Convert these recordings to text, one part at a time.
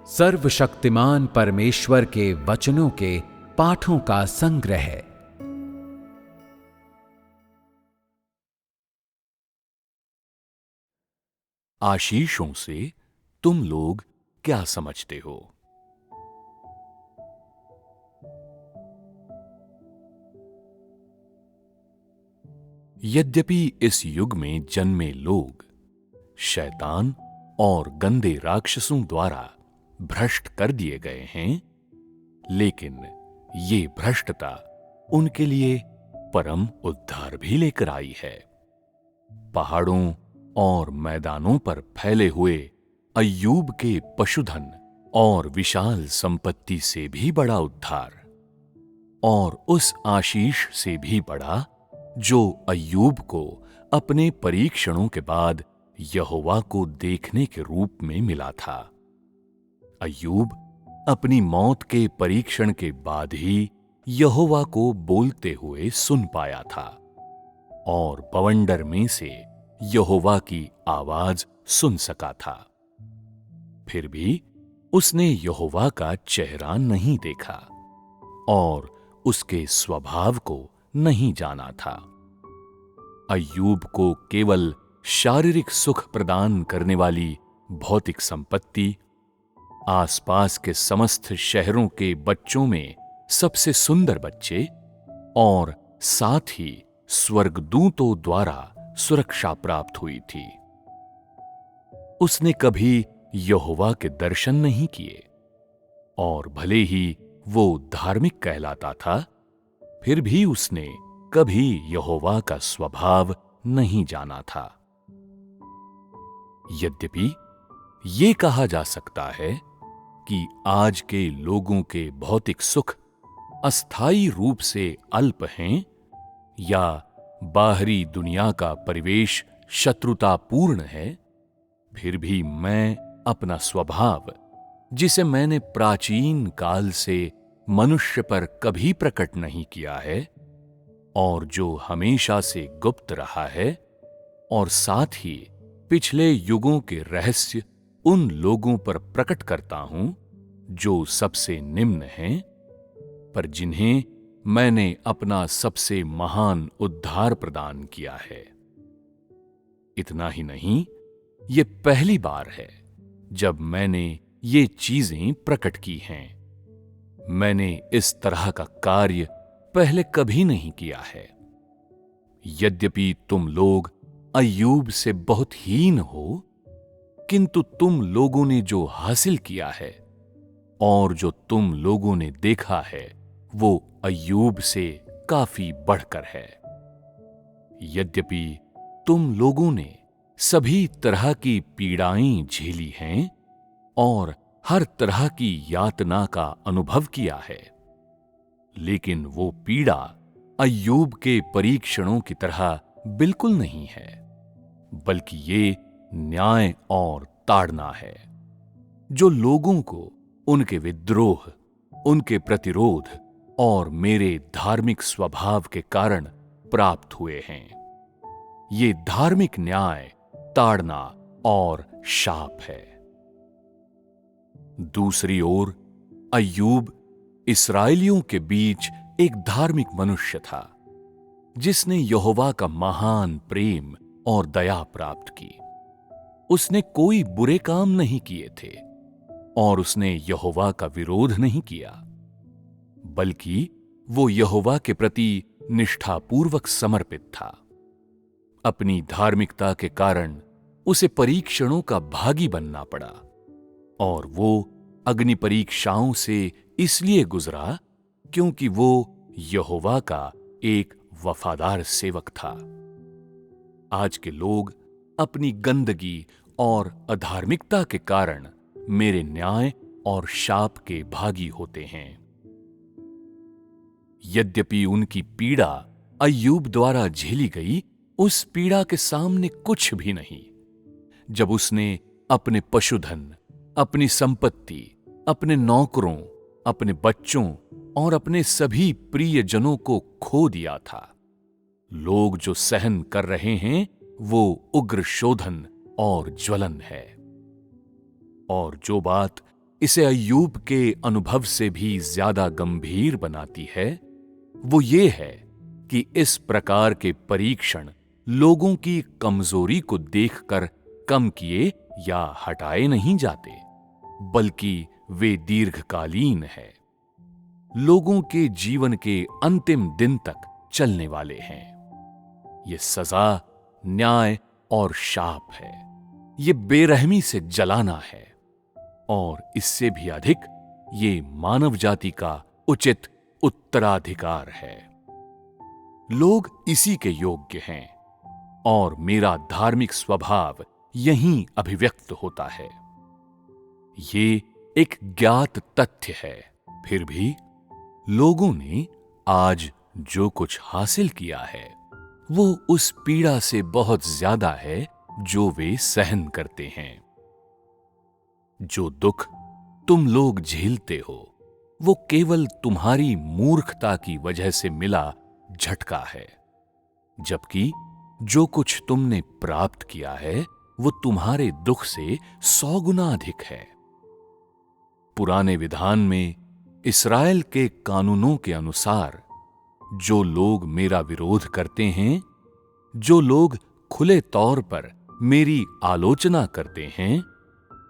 सर्वशक्तिमान परमेश्वर के वचनों के पाठों का संग्रह। आशीषों से तुम लोग क्या समझते हो? यद्यपि इस युग में जन्मे लोग शैतान और गंदे राक्षसों द्वारा भ्रष्ट कर दिए गए हैं, लेकिन ये भ्रष्टता उनके लिए परम उद्धार भी लेकर आई है। पहाड़ों और मैदानों पर फैले हुए अय्यूब के पशुधन और विशाल संपत्ति से भी बड़ा उद्धार, और उस आशीष से भी बड़ा जो अय्यूब को अपने परीक्षणों के बाद यहोवा को देखने के रूप में मिला था। अय्यूब अपनी मौत के परीक्षण के बाद ही यहोवा को बोलते हुए सुन पाया था और बवंडर में से यहोवा की आवाज सुन सका था। फिर भी उसने यहोवा का चेहरा नहीं देखा और उसके स्वभाव को नहीं जाना था। अय्यूब को केवल शारीरिक सुख प्रदान करने वाली भौतिक संपत्ति, आसपास के समस्त शहरों के बच्चों में सबसे सुंदर बच्चे और साथ ही स्वर्गदूतों द्वारा सुरक्षा प्राप्त हुई थी। उसने कभी यहोवा के दर्शन नहीं किए, और भले ही वो धार्मिक कहलाता था, फिर भी उसने कभी यहोवा का स्वभाव नहीं जाना था। यद्यपि ये कहा जा सकता है कि आज के लोगों के भौतिक सुख अस्थायी रूप से अल्प हैं, या बाहरी दुनिया का परिवेश शत्रुतापूर्ण है, फिर भी मैं अपना स्वभाव, जिसे मैंने प्राचीन काल से मनुष्य पर कभी प्रकट नहीं किया है और जो हमेशा से गुप्त रहा है, और साथ ही पिछले युगों के रहस्य उन लोगों पर प्रकट करता हूं जो सबसे निम्न हैं, पर जिन्हें मैंने अपना सबसे महान उद्धार प्रदान किया है। इतना ही नहीं, ये पहली बार है जब मैंने ये चीजें प्रकट की हैं। मैंने इस तरह का कार्य पहले कभी नहीं किया है। यद्यपि तुम लोग अय्यूब से बहुत हीन हो, किंतु तुम लोगों ने जो हासिल किया है और जो तुम लोगों ने देखा है, वो अय्यूब से काफी बढ़कर है। यद्यपि तुम लोगों ने सभी तरह की पीड़ाएं झेली हैं और हर तरह की यातना का अनुभव किया है, लेकिन वो पीड़ा अय्यूब के परीक्षणों की तरह बिल्कुल नहीं है, बल्कि ये न्याय और ताड़ना है, जो लोगों को उनके विद्रोह, उनके प्रतिरोध और मेरे धार्मिक स्वभाव के कारण प्राप्त हुए हैं। ये धार्मिक न्याय, ताड़ना और शाप है। दूसरी ओर अय्यूब इस्राएलियों के बीच एक धार्मिक मनुष्य था, जिसने यहोवा का महान प्रेम और दया प्राप्त की। उसने कोई बुरे काम नहीं किए थे और उसने यहोवा का विरोध नहीं किया, बल्कि वो यहोवा के प्रति निष्ठापूर्वक समर्पित था। अपनी धार्मिकता के कारण उसे परीक्षणों का भागी बनना पड़ा, और वो अग्नि परीक्षाओं से इसलिए गुजरा क्योंकि वो यहोवा का एक वफादार सेवक था। आज के लोग अपनी गंदगी और अधार्मिकता के कारण मेरे न्याय और शाप के भागी होते हैं। यद्यपि उनकी पीड़ा अय्यूब द्वारा झेली गई, उस पीड़ा के सामने कुछ भी नहीं, जब उसने अपने पशुधन, अपनी संपत्ति, अपने नौकरों, अपने बच्चों और अपने सभी प्रियजनों को खो दिया था। लोग जो सहन कर रहे हैं वो उग्र शोधन और ज्वलन है। और जो बात इसे अय्यूब के अनुभव से भी ज्यादा गंभीर बनाती है, वो ये है कि इस प्रकार के परीक्षण लोगों की कमजोरी को देखकर कम किए या हटाए नहीं जाते, बल्कि वे दीर्घकालीन है, लोगों के जीवन के अंतिम दिन तक चलने वाले हैं। ये सजा, न्याय और शाप है। ये बेरहमी से जलाना है, और इससे भी अधिक ये मानव जाति का उचित उत्तराधिकार है। लोग इसी के योग्य हैं, और मेरा धार्मिक स्वभाव यहीं अभिव्यक्त होता है। ये एक ज्ञात तथ्य है। फिर भी लोगों ने आज जो कुछ हासिल किया है, वो उस पीड़ा से बहुत ज्यादा है जो वे सहन करते हैं। जो दुख तुम लोग झेलते हो, वो केवल तुम्हारी मूर्खता की वजह से मिला झटका है, जबकि जो कुछ तुमने प्राप्त किया है वो तुम्हारे दुख से 100 गुना अधिक है। पुराने विधान में इस्राएल के कानूनों के अनुसार जो लोग मेरा विरोध करते हैं, जो लोग खुले तौर पर मेरी आलोचना करते हैं,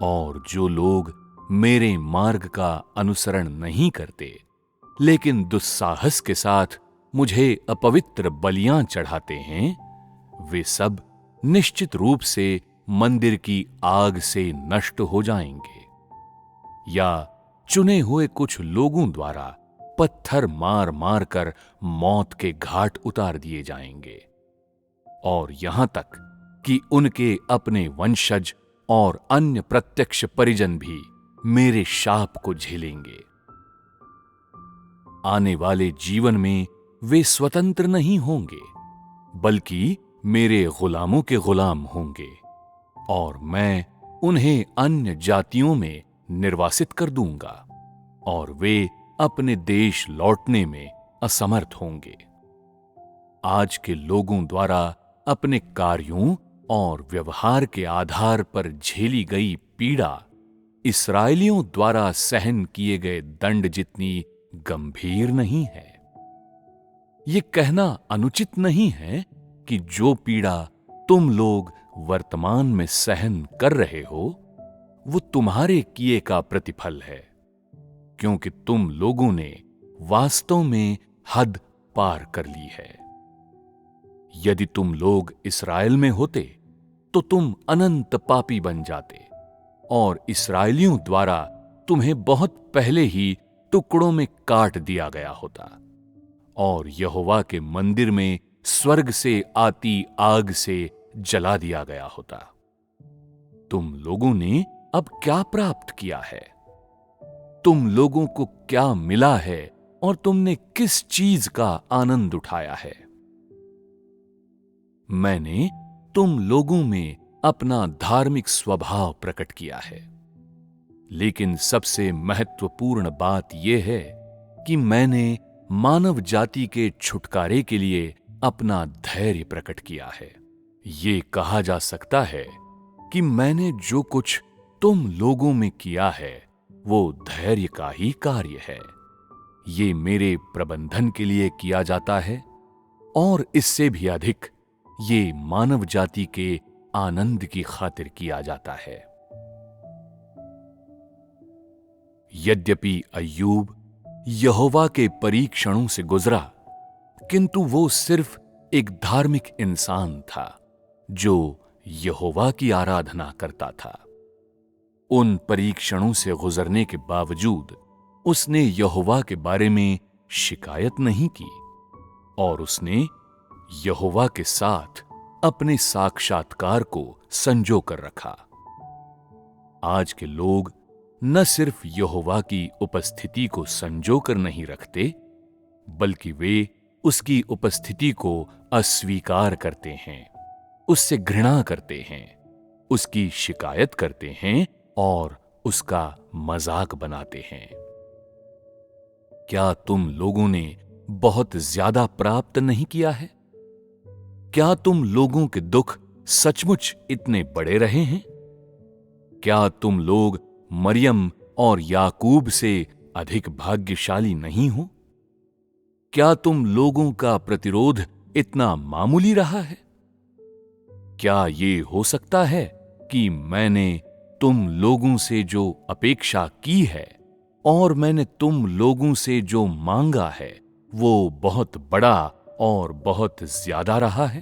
और जो लोग मेरे मार्ग का अनुसरण नहीं करते लेकिन दुस्साहस के साथ मुझे अपवित्र बलियां चढ़ाते हैं, वे सब निश्चित रूप से मंदिर की आग से नष्ट हो जाएंगे, या चुने हुए कुछ लोगों द्वारा पत्थर मार मार कर मौत के घाट उतार दिए जाएंगे, और यहां तक कि उनके अपने वंशज और अन्य प्रत्यक्ष परिजन भी मेरे शाप को झेलेंगे। आने वाले जीवन में वे स्वतंत्र नहीं होंगे, बल्कि मेरे गुलामों के गुलाम होंगे, और मैं उन्हें अन्य जातियों में निर्वासित कर दूंगा, और वे अपने देश लौटने में असमर्थ होंगे। आज के लोगों द्वारा अपने कार्यों और व्यवहार के आधार पर झेली गई पीड़ा इस्राएलियों द्वारा सहन किए गए दंड जितनी गंभीर नहीं है। यह कहना अनुचित नहीं है कि जो पीड़ा तुम लोग वर्तमान में सहन कर रहे हो, वो तुम्हारे किए का प्रतिफल है, क्योंकि तुम लोगों ने वास्तव में हद पार कर ली है। यदि तुम लोग इस्राएल में होते तो तुम अनंत पापी बन जाते, और इस्राएलियों द्वारा तुम्हें बहुत पहले ही टुकड़ों में काट दिया गया होता, और यहोवा के मंदिर में स्वर्ग से आती आग से जला दिया गया होता। तुम लोगों ने अब क्या प्राप्त किया है? तुम लोगों को क्या मिला है और तुमने किस चीज का आनंद उठाया है? मैंने तुम लोगों में अपना धार्मिक स्वभाव प्रकट किया है, लेकिन सबसे महत्वपूर्ण बात यह है कि मैंने मानव जाति के छुटकारे के लिए अपना धैर्य प्रकट किया है। ये कहा जा सकता है कि मैंने जो कुछ तुम लोगों में किया है वो धैर्य का ही कार्य है। ये मेरे प्रबंधन के लिए किया जाता है, और इससे भी अधिक ये मानव जाति के आनंद की खातिर किया जाता है। यद्यपि अय्यूब यहोवा के परीक्षणों से गुजरा, किंतु वो सिर्फ एक धार्मिक इंसान था जो यहोवा की आराधना करता था। उन परीक्षणों से गुजरने के बावजूद उसने यहोवा के बारे में शिकायत नहीं की, और उसने यहोवा के साथ अपने साक्षात्कार को संजो कर रखा। आज के लोग न सिर्फ यहोवा की उपस्थिति को संजो कर नहीं रखते, बल्कि वे उसकी उपस्थिति को अस्वीकार करते हैं, उससे घृणा करते हैं, उसकी शिकायत करते हैं और उसका मजाक बनाते हैं। क्या तुम लोगों ने बहुत ज्यादा प्राप्त नहीं किया है? क्या तुम लोगों के दुख सचमुच इतने बड़े रहे हैं? क्या तुम लोग मरियम और याकूब से अधिक भाग्यशाली नहीं हूं? क्या तुम लोगों का प्रतिरोध इतना मामूली रहा है? क्या ये हो सकता है कि मैंने तुम लोगों से जो अपेक्षा की है और मैंने तुम लोगों से जो मांगा है वो बहुत बड़ा और बहुत ज्यादा रहा है?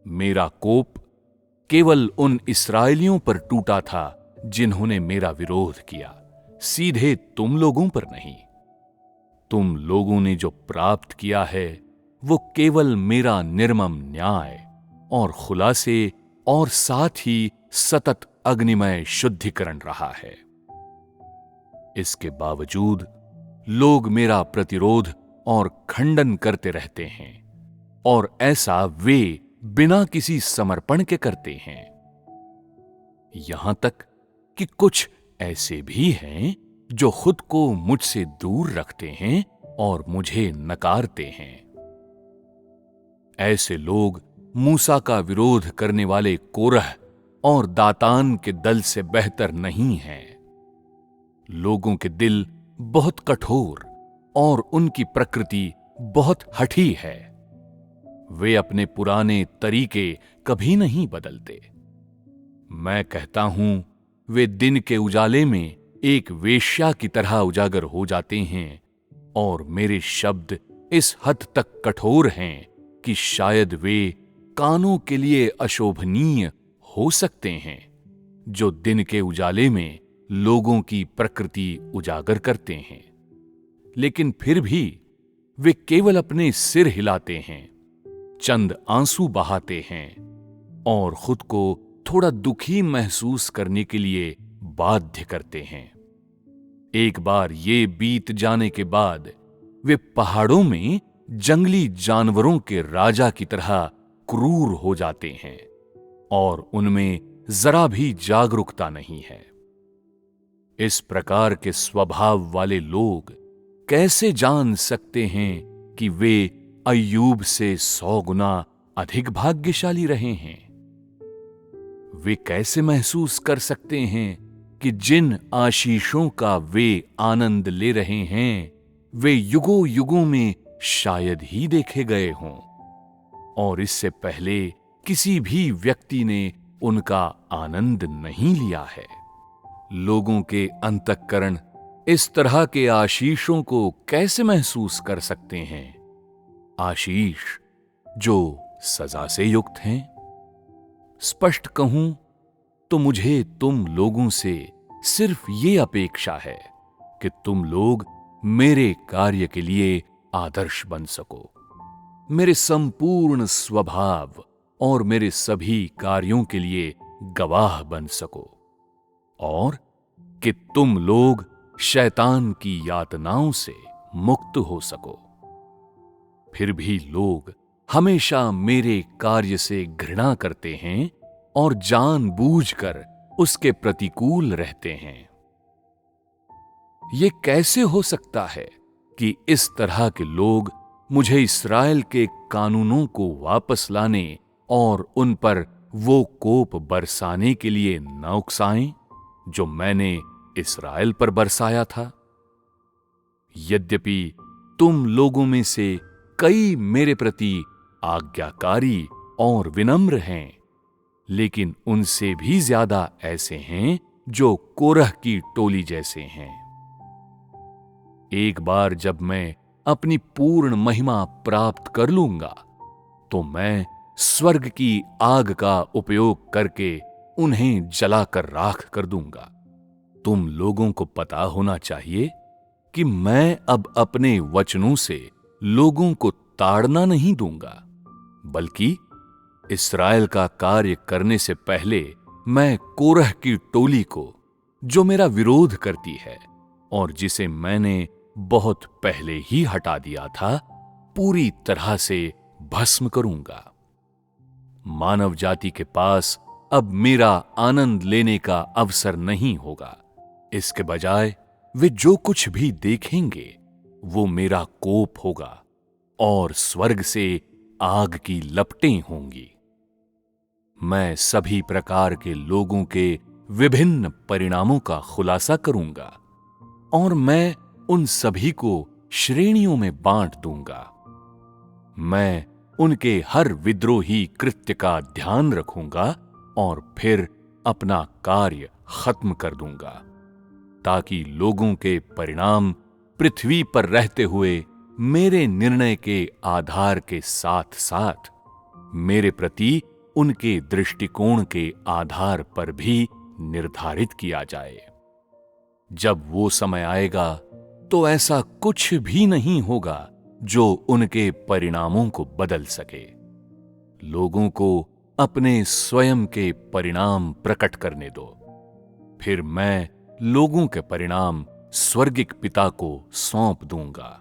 मेरा कोप केवल उन इस्राएलियों पर टूटा था जिन्होंने मेरा विरोध किया, सीधे तुम लोगों पर नहीं। तुम लोगों ने जो प्राप्त किया है वो केवल मेरा निर्मम न्याय और खुलासे और साथ ही सतत अग्निमय शुद्धिकरण रहा है। इसके बावजूद लोग मेरा प्रतिरोध और खंडन करते रहते हैं, और ऐसा वे बिना किसी समर्पण के करते हैं। यहां तक कि कुछ ऐसे भी हैं जो खुद को मुझसे दूर रखते हैं और मुझे नकारते हैं। ऐसे लोग मूसा का विरोध करने वाले कोरह और दातान के दल से बेहतर नहीं हैं। लोगों के दिल बहुत कठोर और उनकी प्रकृति बहुत हठी है। वे अपने पुराने तरीके कभी नहीं बदलते। मैं कहता हूं, वे दिन के उजाले में एक वेश्या की तरह उजागर हो जाते हैं, और मेरे शब्द इस हद तक कठोर हैं कि शायद वे कानों के लिए अशोभनीय हो सकते हैं, जो दिन के उजाले में लोगों की प्रकृति उजागर करते हैं। लेकिन फिर भी वे केवल अपने सिर हिलाते हैं, चंद आंसू बहाते हैं और खुद को थोड़ा दुखी महसूस करने के लिए बाध्य करते हैं। एक बार ये बीत जाने के बाद वे पहाड़ों में जंगली जानवरों के राजा की तरह क्रूर हो जाते हैं, और उनमें जरा भी जागरूकता नहीं है। इस प्रकार के स्वभाव वाले लोग कैसे जान सकते हैं कि वे अय्यूब से 100 गुना अधिक भाग्यशाली रहे हैं? वे कैसे महसूस कर सकते हैं कि जिन आशीषों का वे आनंद ले रहे हैं वे युगों युगों में शायद ही देखे गए हों, और इससे पहले किसी भी व्यक्ति ने उनका आनंद नहीं लिया है? लोगों के अंतःकरण इस तरह के आशीषों को कैसे महसूस कर सकते हैं? आशीष जो सजा से युक्त हैं। स्पष्ट कहूं तो मुझे तुम लोगों से सिर्फ ये अपेक्षा है कि तुम लोग मेरे कार्य के लिए आदर्श बन सको, मेरे संपूर्ण स्वभाव और मेरे सभी कार्यों के लिए गवाह बन सको, और कि तुम लोग शैतान की यातनाओं से मुक्त हो सको। फिर भी लोग हमेशा मेरे कार्य से घृणा करते हैं और जानबूझकर उसके प्रतिकूल रहते हैं। ये कैसे हो सकता है कि इस तरह के लोग मुझे इस्राएल के कानूनों को वापस लाने और उन पर वो कोप बरसाने के लिए न उकसाएं जो मैंने इस्राएल पर बरसाया था? यद्यपि तुम लोगों में से कई मेरे प्रति आज्ञाकारी और विनम्र हैं, लेकिन उनसे भी ज्यादा ऐसे हैं जो कोरह की टोली जैसे हैं। एक बार जब मैं अपनी पूर्ण महिमा प्राप्त कर लूंगा तो मैं स्वर्ग की आग का उपयोग करके उन्हें जलाकर राख कर दूंगा। तुम लोगों को पता होना चाहिए कि मैं अब अपने वचनों से लोगों को ताड़ना नहीं दूंगा, बल्कि इस्राएल का कार्य करने से पहले मैं कोरह की टोली को, जो मेरा विरोध करती है और जिसे मैंने बहुत पहले ही हटा दिया था, पूरी तरह से भस्म करूंगा। मानव जाति के पास अब मेरा आनंद लेने का अवसर नहीं होगा। इसके बजाय वे जो कुछ भी देखेंगे वो मेरा कोप होगा और स्वर्ग से आग की लपटें होंगी। मैं सभी प्रकार के लोगों के विभिन्न परिणामों का खुलासा करूंगा और मैं उन सभी को श्रेणियों में बांट दूंगा। मैं उनके हर विद्रोही कृत्य का ध्यान रखूंगा और फिर अपना कार्य खत्म कर दूंगा, ताकि लोगों के परिणाम पृथ्वी पर रहते हुए मेरे निर्णय के आधार के साथ साथ मेरे प्रति उनके दृष्टिकोण के आधार पर भी निर्धारित किया जाए। जब वो समय आएगा तो ऐसा कुछ भी नहीं होगा जो उनके परिणामों को बदल सके। लोगों को अपने स्वयं के परिणाम प्रकट करने दो, फिर मैं लोगों के परिणाम स्वर्गिक पिता को सौंप दूंगा।